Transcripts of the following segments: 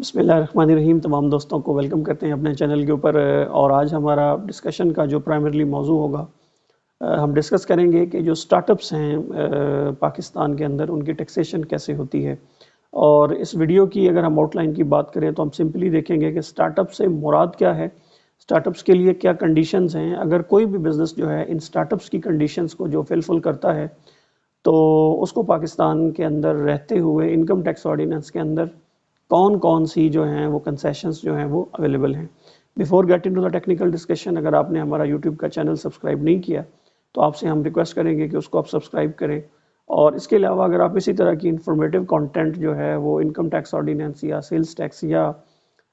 बिस्मिल्लाहिर्रहमानिर्रहीम। तमाम दोस्तों को वेलकम करते हैं अपने चैनल के ऊपर। और आज हमारा डिस्कशन का जो प्राइमरीली मौजू होगा, हम डिस्कस करेंगे कि जो स्टार्टअप्स हैं पाकिस्तान के अंदर, उनकी टैक्सेशन कैसे होती है। और इस वीडियो की अगर हम आउटलाइन की बात करें तो हम सिंपली देखेंगे कि स्टार्टअप से मुराद क्या है, स्टार्टअप्स के लिए क्या कंडीशंस हैं। अगर कोई भी बिज़नेस जो है इन स्टार्टअप्स की कंडीशंस को जो फिलफिल करता है तो उसको पाकिस्तान के अंदर रहते हुए इनकम टैक्स ऑर्डिनेंस के अंदर कौन कौन सी जो हैं वो कंसेशंस जो हैं वो अवेलेबल हैं। Before getting to the technical discussion, अगर आपने हमारा यूट्यूब का चैनल सब्सक्राइब नहीं किया तो आपसे हम रिक्वेस्ट करेंगे कि उसको आप सब्सक्राइब करें। और इसके अलावा अगर आप इसी तरह की इंफॉर्मेटिव कंटेंट जो है वो इनकम टैक्स ऑर्डिनेंस या सेल्स टैक्स या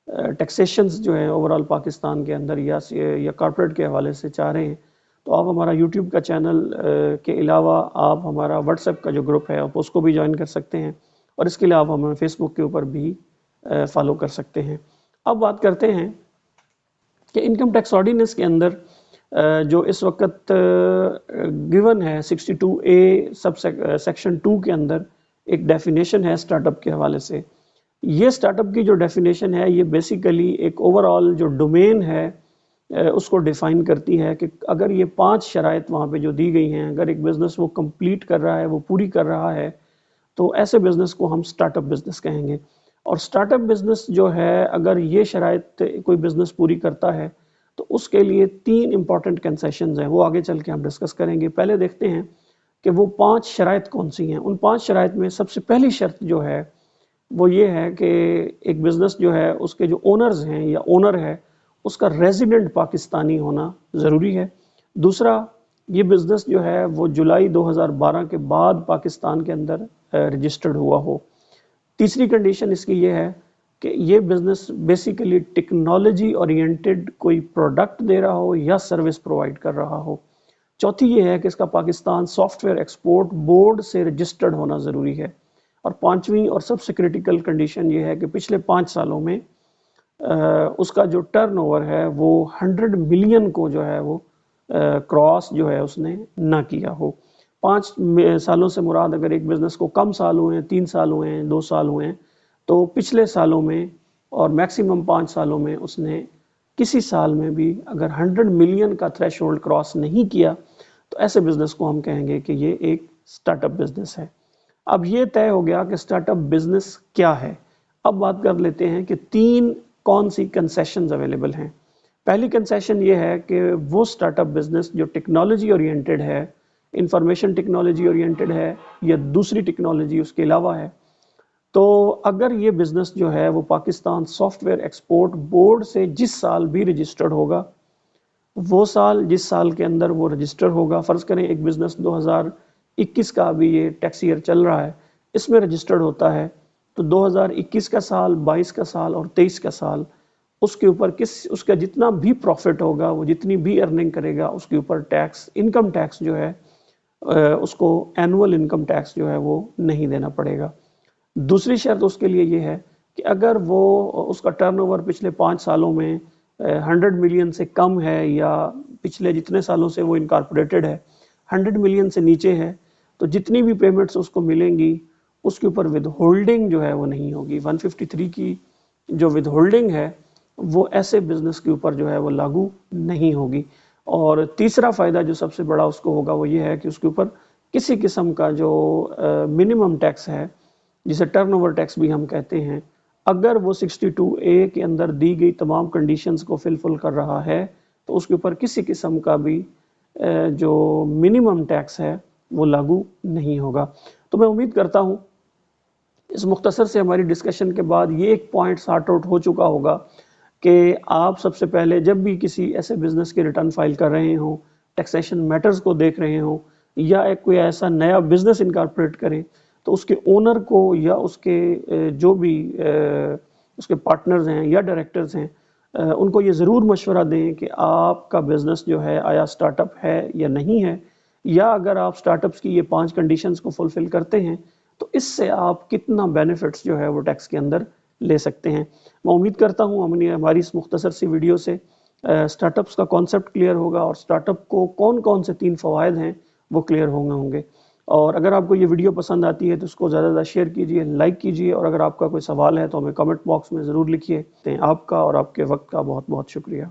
टैक्सेशंस जो है ओवरऑल पाकिस्तान के अंदर या कॉर्पोरेट के हवाले से चाह रहे हैं, तो आप हमारा यूट्यूब का चैनल के अलावा आप हमारा व्हाट्सएप का जो ग्रुप है आप उसको भी ज्वाइन कर सकते हैं। और इसके अलावा आप हमें फेसबुक के ऊपर भी फॉलो कर सकते हैं। अब बात करते हैं कि इनकम टैक्स ऑर्डिनेंस के अंदर जो इस वक्त गिवन है 62A सब सेक्शन 2 के अंदर एक डेफिनेशन है स्टार्टअप के हवाले से। ये स्टार्टअप की जो डेफिनेशन है ये बेसिकली एक ओवरऑल जो डोमेन है उसको डिफ़ाइन करती है कि अगर ये 5 शराइत वहाँ पे जो दी गई हैं, अगर एक बिज़नेस वो कंप्लीट कर रहा है, वो पूरी कर रहा है, तो ऐसे बिज़नेस को हम स्टार्टअप बिज़नेस कहेंगे। और स्टार्टअप बिज़नेस जो है अगर ये शराइत कोई बिज़नेस पूरी करता है तो उसके लिए 3 इंपॉर्टेंट कंसेशंस हैं, वो आगे चल के हम डिस्कस करेंगे। पहले देखते हैं कि वो 5 शराइत कौन सी हैं। उन 5 शराइत में सबसे पहली शर्त जो है वो ये है कि एक बिज़नेस जो है उसके जो ओनर्स हैं या ओनर है उसका रेजिडेंट पाकिस्तानी होना ज़रूरी है। दूसरा, ये बिज़नेस जो है वो जुलाई 2012 के बाद पाकिस्तान के अंदर रजिस्टर्ड हुआ हो। तीसरी कंडीशन इसकी ये है कि ये बिज़नेस बेसिकली टेक्नोलॉजी ओरिएंटेड कोई प्रोडक्ट दे रहा हो या सर्विस प्रोवाइड कर रहा हो। चौथी ये है कि इसका पाकिस्तान सॉफ्टवेयर एक्सपोर्ट बोर्ड से रजिस्टर्ड होना ज़रूरी है। और पांचवी और सबसे क्रिटिकल कंडीशन ये है कि पिछले 5 सालों में उसका जो टर्नओवर है वो 100 मिलियन को जो है वो क्रॉस जो है उसने ना किया हो। 5 सालों से मुराद अगर एक बिज़नेस को कम साल हुए हैं, 3 साल हुए हैं, 2 साल हुए हैं, तो पिछले सालों में और मैक्सिमम 5 सालों में उसने किसी साल में भी अगर 100 मिलियन का थ्रेशोल्ड क्रॉस नहीं किया तो ऐसे बिज़नेस को हम कहेंगे कि ये एक स्टार्टअप बिज़नेस है। अब ये तय हो गया कि स्टार्टअप बिज़नेस क्या है। अब बात कर लेते हैं कि 3 कौन सी कंसेशंस अवेलेबल हैं। पहली कंसेशन ये है कि वो स्टार्टअप बिज़नेस जो टेक्नोलॉजी ओरिएंटेड है, इंफॉर्मेशन टेक्नोलॉजी ओरिएंटेड है या दूसरी टेक्नोलॉजी उसके अलावा है, तो अगर ये बिज़नेस जो है वो पाकिस्तान सॉफ्टवेयर एक्सपोर्ट बोर्ड से जिस साल भी रजिस्टर्ड होगा, वो साल जिस साल के अंदर वो रजिस्टर होगा, फ़र्ज़ करें एक बिज़नेस 2021 का भी ये टैक्स ईयर चल रहा है, इसमें रजिस्टर्ड होता है, तो 2021 का साल, 22 का साल और 23 का साल उसके ऊपर उसका जितना भी प्रॉफिट होगा, वो जितनी भी अर्निंग करेगा उसके ऊपर टैक्स, इनकम टैक्स जो है उसको एनुअल इनकम टैक्स जो है वो नहीं देना पड़ेगा। दूसरी शर्त उसके लिए ये है कि अगर वो उसका टर्नओवर पिछले 5 सालों में 100 मिलियन से कम है या पिछले जितने सालों से वो इनकॉर्पोरेटेड है 100 मिलियन से नीचे है, तो जितनी भी पेमेंट्स उसको मिलेंगी उसके ऊपर विद होल्डिंग जो है वो नहीं होगी। 153 की जो विद होल्डिंग है वो ऐसे बिज़नेस के ऊपर जो है वो लागू नहीं होगी। और तीसरा फ़ायदा जो सबसे बड़ा उसको होगा वो ये है कि उसके ऊपर किसी किस्म का जो मिनिमम टैक्स है, जिसे टर्नओवर टैक्स भी हम कहते हैं, अगर वो 62A के अंदर दी गई तमाम कंडीशंस को फिलफिल कर रहा है तो उसके ऊपर किसी किस्म का भी जो मिनिमम टैक्स है वो लागू नहीं होगा। तो मैं उम्मीद करता हूँ इस मुख्तसर से हमारी डिस्कशन के बाद ये एक पॉइंट सॉर्ट आउट हो चुका होगा कि आप सबसे पहले जब भी किसी ऐसे बिज़नेस के रिटर्न फाइल कर रहे हों, टैक्सेशन मैटर्स को देख रहे हों या एक कोई ऐसा नया बिज़नेस इनकॉर्पोरेट करें, तो उसके ओनर को या उसके जो भी उसके पार्टनर्स हैं या डायरेक्टर्स हैं, उनको ये ज़रूर मशवरा दें कि आपका बिज़नेस जो है आया स्टार्टअप है या नहीं है, या अगर आप स्टार्टअप्स की ये 5 कंडीशंस को फुलफ़िल करते हैं तो इससे आप कितना बेनिफिट्स जो है वो टैक्स के अंदर ले सकते हैं। मैं उम्मीद करता हूँ हमारी इस मुख्तसर सी वीडियो से स्टार्टअप्स का कॉन्सेप्ट क्लियर होगा और स्टार्टअप को कौन कौन से 3 फ़वाइद हैं वो क्लियर होंगे। اور اگر آپ کو یہ ویڈیو پسند آتی ہے تو اس کو زیادہ زیادہ شیئر کیجئے، لائک کیجئے، اور اگر آپ کا کوئی سوال ہے تو ہمیں کمنٹ باکس میں ضرور لکھیے۔ آپ کا اور آپ کے وقت کا بہت بہت شکریہ۔